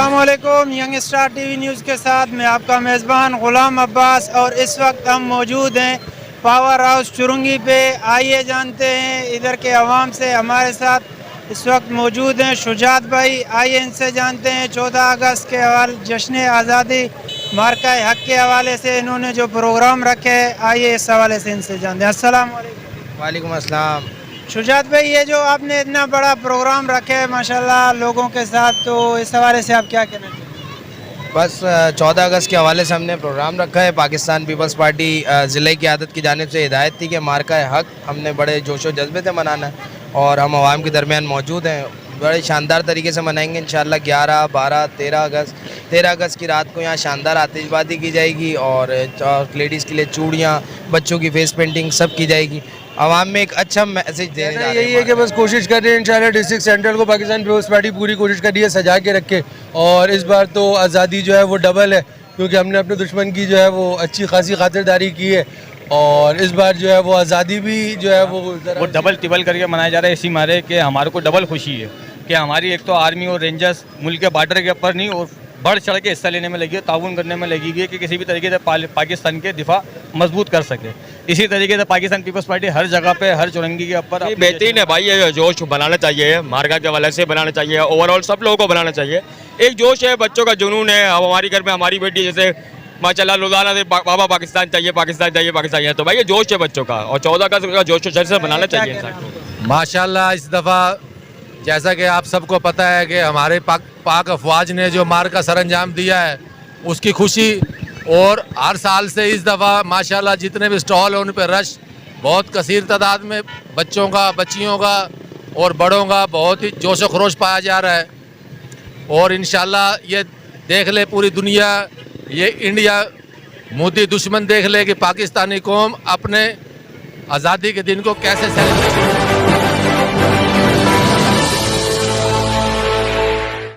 अस्सलामुअलैकुम। Young star TV news के साथ मैं आपका मेज़बान ग़ुलाम अब्बास और इस वक्त हम मौजूद हैं पावर हाउस चुरंगी पे। आइए जानते हैं इधर के अवाम से। हमारे साथ इस वक्त मौजूद हैं शुजात भाई। आइए इनसे जानते हैं 14 अगस्त के हवाले जश्न आज़ादी मार्का हक के हवाले से इन्होंने जो प्रोग्राम रखे हैं, आइए इस हवाले से इनसे जानते हैं। अस्सलाम वालेकुम। वालेकुम अस्सलाम। शुजात भाई, ये जो आपने इतना बड़ा प्रोग्राम रखे है माशाल्लाह लोगों के साथ, तो इस हवाले से आप क्या कहना चाहेंगे? बस 14 अगस्त के हवाले से हमने प्रोग्राम रखा है। पाकिस्तान पीपल्स पार्टी ज़िले की आदत की जानिब से हिदायत थी कि मार्का हक हमने बड़े जोश व जज्बे से मनाना है और हम आवाम के दरमियान मौजूद हैं। बड़े शानदार तरीके से मनाएंगे इंशाल्लाह। 11, 12, 13 अगस्त की रात को यहाँ शानदार आतिशबाजी की जाएगी और लेडीज़ के लिए चूड़ियाँ, बच्चों की फेस पेंटिंग सब की जाएगी। आवाम में एक अच्छा मैसेज देने जा रहे हैं। यही है कि बस कोशिश कर रहे हैं इंशाल्लाह डिस्ट्रिक्ट सेंट्रल को पाकिस्तान पीपल्स पार्टी पूरी कोशिश कर रही है सजा के रखे। और इस बार तो आज़ादी जो है वो डबल है, क्योंकि हमने अपने दुश्मन की जो है वो अच्छी खासी खातिरदारी की है। और इस बार जो है वो आज़ादी भी जो है वो डबल टिबल करके मनाया जा रहा है। इसी मारे कि हमारे को डबल खुशी है कि हमारी एक तो आर्मी और रेंजर्स मुल्क के बॉर्डर के ऊपर नहीं और बढ़ चढ़ के हिस्सा लेने में लगी है, ताउन करने में लगी है कि किसी भी तरीके से पाकिस्तान के दिफा मजबूत कर सके। इसी तरीके से पाकिस्तान पीपल्स पार्टी हर जगह पे हर चुरंगी के ऊपर बेहतरीन है भाई। ये जोश बनाना चाहिए, मार्का के वाले से बनाना चाहिए, ओवरऑल सब लोगों को बनाना चाहिए। एक जोश है, बच्चों का जुनून है। अब हमारी घर में हमारी बेटी जैसे माशाल्लाह रोजाना से बाबा पाकिस्तान चाहिए, पाकिस्तान चाहिए, पाकिस्तान चाहिए, तो भाई ये जोश है बच्चों का और 14 का जोश से बनाना चाहिए। माशाल्लाह इस दफ़ा जैसा कि आप सबको पता है कि हमारे पाक अफवाज ने जो मार का सरंजाम दिया है उसकी खुशी, और हर साल से इस दफ़ा माशाल्लाह जितने भी स्टॉल हैं उन पर रश बहुत कसीर तादाद में बच्चों का, बच्चियों का और बड़ों का बहुत ही जोश व खरोश पाया जा रहा है। और इंशाल्लाह ये देख ले पूरी दुनिया, ये इंडिया मोदी दुश्मन देख ले कि पाकिस्तानी कौम अपने आज़ादी के दिन को कैसे सेलिब्रेट